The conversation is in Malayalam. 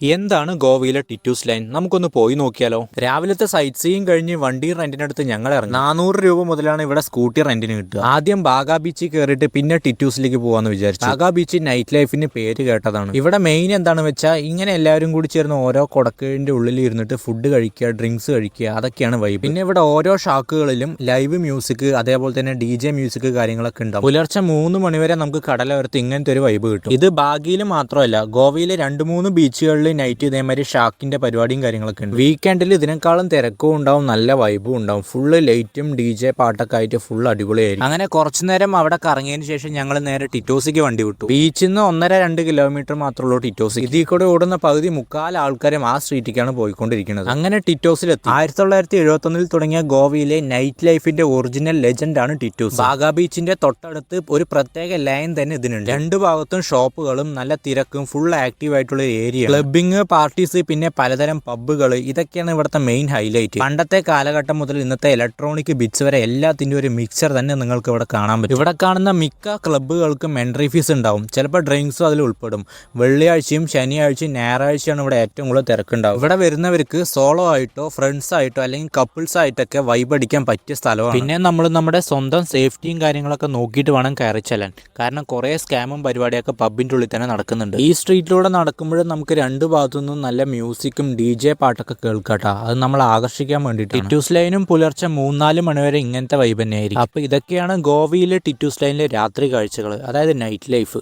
എന്താണ് ഗോവയിലെ ടിറ്റൂസ് ലൈൻ? നമുക്കൊന്ന് പോയി നോക്കിയാലോ. രാവിലത്തെ സൈറ്റ് സീയിങ് കഴിഞ്ഞ് വണ്ടി റെന്റിനടുത്ത് ഞങ്ങൾ ഇറങ്ങി. 400 രൂപ മുതലാണ് ഇവിടെ സ്കൂട്ടി റെന്റിന് കിട്ടുക. ആദ്യം ബാഗ ബീച്ചിൽ കയറിയിട്ട് പിന്നെ ടിറ്റൂസിലേക്ക് പോവാന്ന് വിചാരിച്ചു. ബാഗ ബീച്ച് നൈറ്റ് ലൈഫിന് പേര് കേട്ടതാണ്. ഇവിടെ മെയിൻ എന്താണെന്ന് വെച്ചാൽ ഇങ്ങനെ എല്ലാവരും കൂടി ചേർന്ന് ഓരോ കൊടക്കേഴിന്റെ ഉള്ളിൽ ഇരുന്നിട്ട് ഫുഡ് കഴിക്കുക, ഡ്രിങ്ക്സ് കഴിക്കുക, അതൊക്കെയാണ് വൈബ്. പിന്നെ ഇവിടെ ഓരോ ഷാക്കുകളിലും ലൈവ് മ്യൂസിക്, അതേപോലെ തന്നെ DJ മ്യൂസിക് കാര്യങ്ങളൊക്കെ ഉണ്ടാവും. പുലർച്ചെ 3 മണിവരെ നമുക്ക് കടലോരത്ത് ഇങ്ങനത്തെ ഒരു വൈബ് കിട്ടും. ഇത് ബാഗിയിൽ മാത്രമല്ല, ഗോവയിലെ 2-3 ബീച്ചുകളിൽ നൈറ്റ് ഇതേമാതിരി ഷാക്കിന്റെ പരിപാടിയും കാര്യങ്ങളൊക്കെ ഉണ്ട്. വീക്കെൻഡിൽ ഇതിനേക്കാളും തിരക്കും ഉണ്ടാവും, നല്ല വൈബും ഉണ്ടാവും. ഫുള്ള് ലൈറ്റും DJ പാട്ടൊക്കെ ആയിട്ട് ഫുൾ അടിപൊളിയായിരിക്കും. അങ്ങനെ കുറച്ചു നേരം അവിടെ കറങ്ങിയതിന് ശേഷം ഞങ്ങൾ നേരെ ടിറ്റോസിക്ക് വണ്ടി വിട്ടു. ബീച്ചിൽ നിന്ന് 1.5-2 കിലോമീറ്റർ മാത്രമുള്ളൂ ടിറ്റോസി. ഇതിൽ കൂടെ ഓടുന്ന പകുതി മുക്കാൽ ആൾക്കാരും ആ സ്ട്രീറ്റിലേക്കാണ് പോയിക്കൊണ്ടിരിക്കുന്നത്. അങ്ങനെ ടിറ്റോസിലെത്തി. 1971 തുടങ്ങിയ ഗോവയിലെ നൈറ്റ് ലൈഫിന്റെ ഒറിജിനൽ ലെജൻഡ് ആണ് ടിറ്റോസ്. ബാഗ ബീച്ചിന്റെ തൊട്ടടുത്ത് ഒരു പ്രത്യേക ലൈൻ തന്നെ ഇതിനുണ്ട്. 2 ഭാഗത്തും ഷോപ്പുകളും നല്ല തിരക്കും ഫുൾ ആക്റ്റീവ് ആയിട്ടുള്ള ഏരിയ. ക്ലബിങ്, പാർട്ടീസ്, പിന്നെ പലതരം പബ്ബുകൾ, ഇതൊക്കെയാണ് ഇവിടുത്തെ മെയിൻ ഹൈലൈറ്റ്. പണ്ടത്തെ കാലഘട്ടം മുതൽ ഇന്നത്തെ ഇലക്ട്രോണിക് ബിറ്റ്സ് വരെ എല്ലാത്തിൻ്റെ ഒരു മിക്സർ തന്നെ നിങ്ങൾക്ക് ഇവിടെ കാണാൻ പറ്റും. ഇവിടെ കാണുന്ന മിക്ക ക്ലബ്ബുകൾക്കും എൻട്രി ഫീസ് ഉണ്ടാവും. ചിലപ്പോൾ ഡ്രിങ്ക്സും അതിൽ ഉൾപ്പെടും. വെള്ളിയാഴ്ചയും ശനിയാഴ്ചയും ഞായറാഴ്ചയാണ് ഇവിടെ ഏറ്റവും കൂടുതൽ തിരക്കുണ്ടാവും. ഇവിടെ വരുന്നവർക്ക് സോളോ ആയിട്ടോ ഫ്രണ്ട്സ് ആയിട്ടോ അല്ലെങ്കിൽ കപ്പിൾസ് ആയിട്ടൊക്കെ വൈബ് അടിക്കാൻ പറ്റിയ സ്ഥലമാണ്. പിന്നെ നമ്മൾ നമ്മുടെ സ്വന്തം സേഫ്റ്റിയും കാര്യങ്ങളൊക്കെ നോക്കിയിട്ട് വേണം കയറി ചെല്ലാൻ. കാരണം കുറേ സ്കാമും പരിപാടിയൊക്കെ പബ്ബിൻ്റെ ഉള്ളിൽ തന്നെ നടക്കുന്നുണ്ട്. ഈ സ്ട്രീറ്റിലൂടെ നടക്കുമ്പോഴും നമുക്ക് 2 ഭാഗത്തുനിന്നും നല്ല മ്യൂസിക്കും DJ പാട്ടൊക്കെ കേൾക്കാട്ടോ. അത് നമ്മൾ ആകർഷിക്കാൻ വേണ്ടിയിട്ട്. ടിറ്റൂസ് ലൈനും പുലർച്ചെ 3-4 മണിവരെ ഇങ്ങനത്തെ വൈബ് തന്നെയായിരിക്കും. അപ്പോൾ ഇതൊക്കെയാണ് ഗോവയിലെ ടിറ്റൂസ് ലൈനിലെ രാത്രി കാഴ്ചകൾ, അതായത് നൈറ്റ് ലൈഫ്.